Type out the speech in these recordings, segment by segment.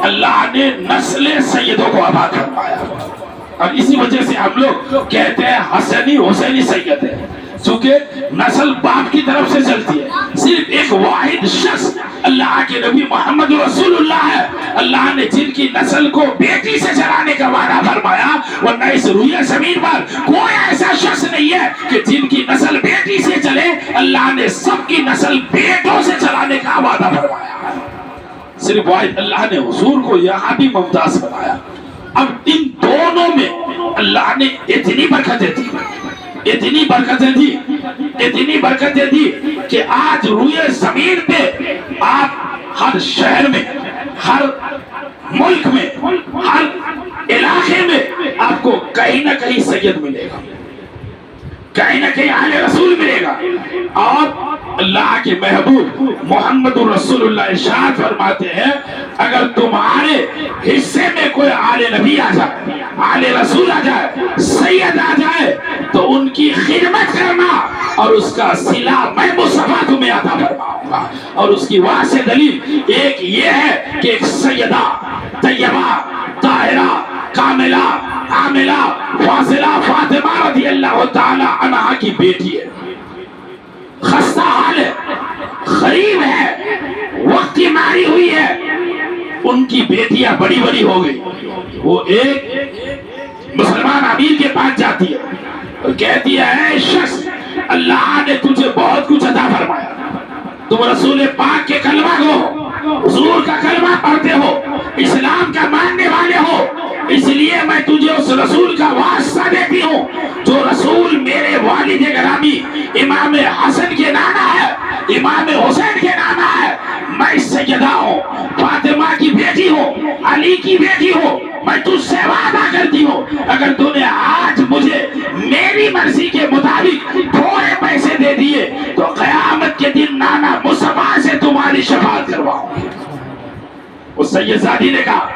اللہ نے نسل سیدوں کو آباد فرمایا، اور اسی وجہ سے ہم لوگ کہتے ہیں حسنی حسینی سید ہے، چونکہ نسل باپ کی طرف سے چلتی ہے۔ صرف ایک واحد شخص اللہ کے نبی محمد رسول اللہ ہے، اللہ نے جن کی نسل کو بیٹی سے چلانے کا وعدہ فرمایا، ورنہ اس روئے زمین پر کوئی ایسا شخص نہیں ہے کہ جن کی نسل بیٹی سے چلے، اللہ نے سب کی نسل بیٹوں سے چلانے کا وعدہ فرمایا۔ صرف واحد اللہ نے حضور کو یہاں بھی ممتاز بنایا۔ اب ان دونوں میں اللہ نے اتنی برکتیں دی، اتنی برکتیں دی، اتنی برکتیں دی کہ آج روئے زمین پہ آپ ہر شہر میں، ہر ملک میں، ہر علاقے میں آپ کو کہیں نہ کہیں سید ملے گا، کہیں نہ کہیں اہل رسول ملے گا۔ اور اللہ کے محبوب محمد رسول اللہ ارشاد فرماتے ہیں، اگر تمہارے حصے میں کوئی آل نبی آ جائے، آل رسول آ جائے، سید آ جائے، تو ان کی خدمت کرنا اور اس کا صلہ میں مصطفیٰ تمہیں عطا فرماؤں گا۔ اور اس کی واضح دلیل ایک یہ ہے کہ ایک سیدہ طیبہ طاہرہ کاملہ عاملہ فاضلہ فاطمہ رضی اللہ تعالی عنہا کی بیٹی ہے، خستہ حال ہے، غریب ہے، وقت کی ماری ہوئی ہے، ان کی بیٹیاں بڑی بڑی ہو گئی۔ وہ ایک مسلمان امیر کے پاس جاتی ہے اور کہتی ہے، اے شخص، اللہ نے تجھے بہت کچھ عطا فرمایا، تم رسول پاک کے کلمہ کو، حضور کا کلمہ پڑھتے ہو، اسلام کا ماننے والے ہو، اس لیے میں تجھے اس رسول کا واسطہ دیتی ہوں جو رسول میرے والد گرامی امام حسن کے نانا ہے، امام حسین کے نانا ہے۔ میں سیدہ ہوں، فاطمہ کی بیٹی ہوں، علی کی بیٹی ہوں، میں تجھ سے وعدہ کرتی ہوں، اگر تو نے آج مجھے میری مرضی کے مطابق تھوڑے پیسے دے دیے تو قیامت کے دن نانا مصطفیٰ سے تمہاری شفاعت کرواؤں گی۔ اس سیدزادی نے کہا،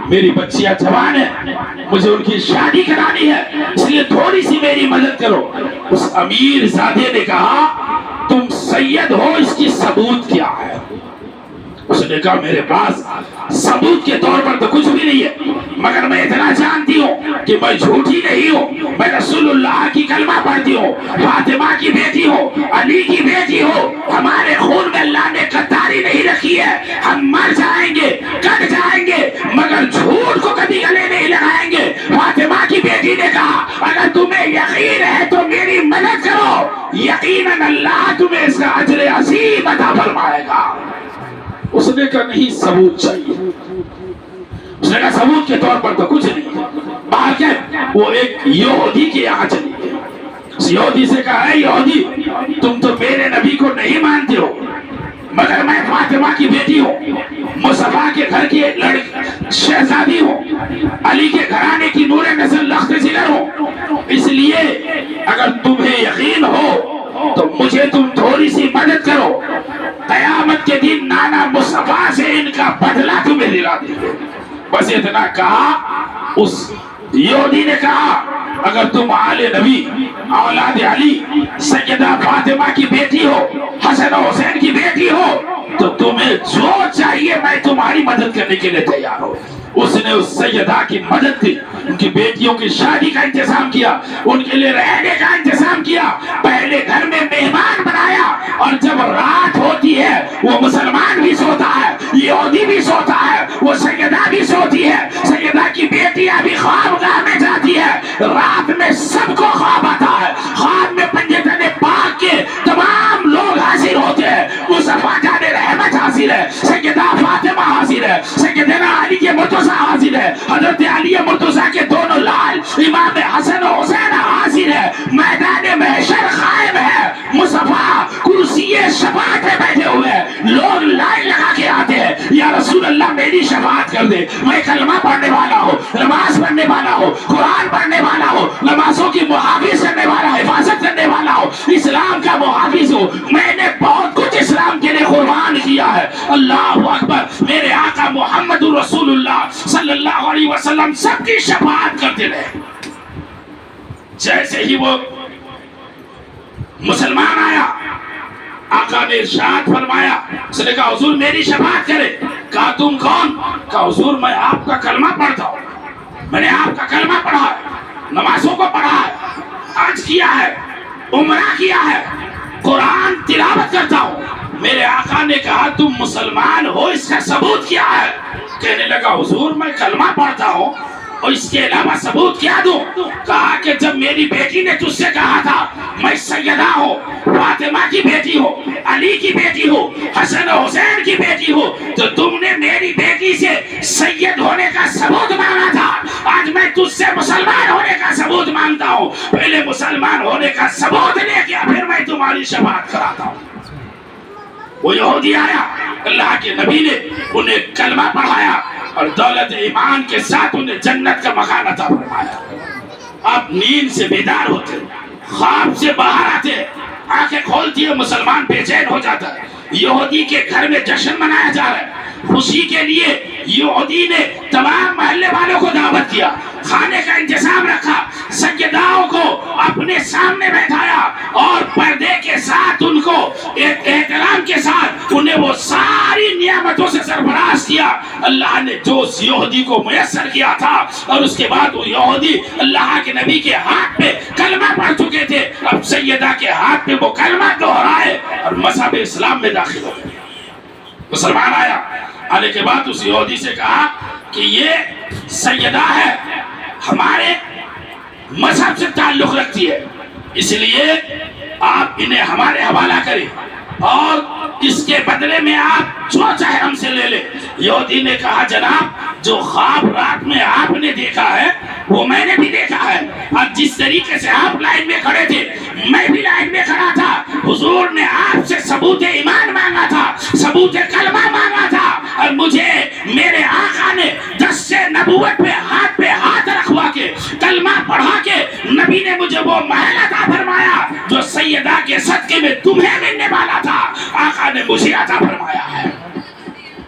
میری بچیاں جوان ہیں، مجھے ان کی شادی کرانی ہے، اس لیے تھوڑی سی میری مدد کرو۔ اس امیر زادے نے کہا، تم سید ہو، اس کی ثبوت کیا ہے؟ اس نے کہا، میرے پاس ثبوت کے طور پر تو کچھ بھی نہیں ہے، مگر میں اتنا جانتی ہوں کہ میں جھوٹی نہیں ہوں، میں رسول اللہ کی کلمہ پڑھتی ہوں، فاطمہ کی بیٹی ہوں، علی کی بیٹی ہوں، ہمارے خون میں اللہ نے غداری نہیں رکھی ہے، ہم مر جائیں گے، کٹ جائیں گے، مگر جھوٹ کو کبھی گلے نہیں لگائیں گے۔ فاطمہ کی بیٹی نے کہا، اگر تمہیں یقین ہے تو میری مدد کرو، یقیناً اللہ تمہیں اس کا اجر عظیم عطا فرمائے گا۔ اس نے کہا، نہیں، ثبوت چاہیے۔ اس نے کہا، ثبوت کے طور پر تو کچھ نہیں۔ باہر کیا وہ ایک یہودی کے یہاں چلی گئی، اس یہودی سے کہا، اے یہودی، تم تو میرے نبی کو نہیں مانتے ہو، مگر میں فاطمہ کی بیٹی ہوں، مصطفیٰ کے گھر کی شہزادی ہوں، علی کے گھرانے کی نور نسل لخت جگر ہوں، اس لیے اگر تمہیں یقین ہو تو مجھے تم تھوڑی سی مدد کرو، قیامت کے دن نانا مصطفیٰ سے ان کا بدلہ تمہیں دلا دیں گے۔ بس اتنا کہا، اس یہودی نے کہا، اگر تم آل نبی، اولاد علی، سیدہ فاطمہ کی بیٹی ہو، حسن و حسین کی بیٹی ہو، تو تمہیں جو چاہیے میں تمہاری مدد کرنے کے لیے تیار ہوں۔ اس نے اس سیدہ کی مدد کی، ان کی بیٹیوں کی شادی کا انتظام کیا، ان کے لیے رہنے کا انتظام کیا، پہلے گھر میں مہمان بنایا، اور جب رات ہوتی ہے وہ مسلمان بھی سوتا ہے، یہودی بھی سوتا ہے، وہ سیدہ بھی سوتی ہے، سیدہ کی بیٹیاں بھی خوابگاہ میں جاتی ہے، رات میں سب کو خواب آتا ہے، خواب میں پنجتن پاک کے تمام لوگ حاضر ہوتے ہیں، مصطفیٰ جان رحمت حاضر ہے، سیدہ فاطمہ حاضر ہے، سیدنا علی کے مرتضیٰ حاضر ہے، حضرت علی مرتضیٰ کے دونوں لال امام حسن و حسین حاضر ہے، میدان محشر قائم ہے، مصطفیٰ کرسی شفاعت میں بیٹھے ہوئے ہیں، لوگ لائن لگا کے آتے ہیں، یا رسول اللہ میری شفاعت کر دے، میں کلمہ پڑھنے والا ہوں، نماز پڑھنے والا ہوں، قرآن پڑھنے والا ہوں، نمازوں کی محافظ کرنے والا، حفاظت کرنے والا ہوں، اسلام کا محافظ ہوں، میں نے بہت کچھ اسلام کے لیے قربان کیا ہے۔ اللہ اکبر، میرے آقا محمد رسول اللہ صلی اللہ علیہ وسلم سب کی شفاعت کرتے رہے۔ جیسے ہی وہ مسلمان آیا، آقا نے ارشاد فرمایا، اس نے کہا، حضور میری شفاعت کرے، کہا تم کون؟ کہا حضور میں آپ کا کلمہ پڑھتا ہوں، میں نے آپ کا کلمہ پڑھا ہے، نمازوں کو پڑھا ہے، حج کیا ہے، عمرہ کیا ہے، قرآن تلاوت کرتا ہوں۔ میرے آقا نے کہا تم مسلمان ہو، اس کا ثبوت کیا ہے؟ کہنے لگا حضور میں کلمہ پڑھتا ہوں اور اس کے علاوہ ثبوت کیا دوں؟ کہا کہ جب میری بیٹی نے تجھ سے کہا تھا میں سیدہ ہوں، فاطمہ کی بیٹی ہوں، علی کی بیٹی ہوں، حسن و حسین کی بیٹی ہوں، تو تم نے میری بیٹی سے سید ہونے کا ثبوت مانگا تھا، آج میں تجھ سے مسلمان ہونے کا ثبوت مانگتا ہوں، پہلے مسلمان ہونے کا ثبوت لے کے پھر میں تمہاری شفاعت کراتا ہوں۔ وہ یہودی آیا، اللہ کے نبی نے انہیں کلمہ پڑھایا اور دولت ایمان کے ساتھ انہیں جنت کا مکان عطا فرمایا۔ اب نیند سے بیدار ہوتے، خواب سے باہر آتے، آنکھیں کھولتی ہے، مسلمان بے چین ہو جاتا ہے۔ یہودی کے گھر میں جشن منایا جا رہا ہے، خوشی کے لیے یہودی نے تمام محلے والوں کو دعوت کیا، کھانے کا انتظام رکھا، سیداؤں کو اپنے سامنے بیٹھایا اور پردے کے ساتھ ان کو احترام کے ساتھ انہیں وہ ساری نعمتوں سے سرفراز کیا اللہ نے جو اس یہودی کو میسر کیا تھا۔ اور اس کے بعد وہ یہودی اللہ کے نبی کے ہاتھ پہ کلمہ پڑھ چکے تھے، اب سیدہ کے ہاتھ پہ وہ کلمہ دہرائے اور مذہب اسلام میں داخل ہو گئے۔ مسلمان آیا، آنے کے بعد اس یہودی سے کہا کہ یہ سیدہ ہے، ہمارے مذہب سے تعلق رکھتی ہے، اس لیے آپ انہیں ہمارے حوالہ کریں اور اس کے بدلے میں آپ جو چاہے ہم سے لے لیں۔ یہودی نے کہا جناب جو خواب رات میں آپ نے دیکھا ہے وہ میں نے بھی دیکھا ہے، اور جس طریقے سے آپ لائن میں کھڑے تھے میں بھی لائن میں کھڑا تھا، حضور نے آپ سے ثبوت ایمان مانگا تھا، ثبوت کلمہ مانگا تھا، اور مجھے میرے آقا نے دست نبوت پہ ہاتھ رکھوا کے کلمہ پڑھا کے نبی نے مجھے وہ محل عطا فرمایا جو سیدہ کے صدقے میں تمہیں ملنے والا تھا، آقا نے مجھے عطا فرمایا ہے۔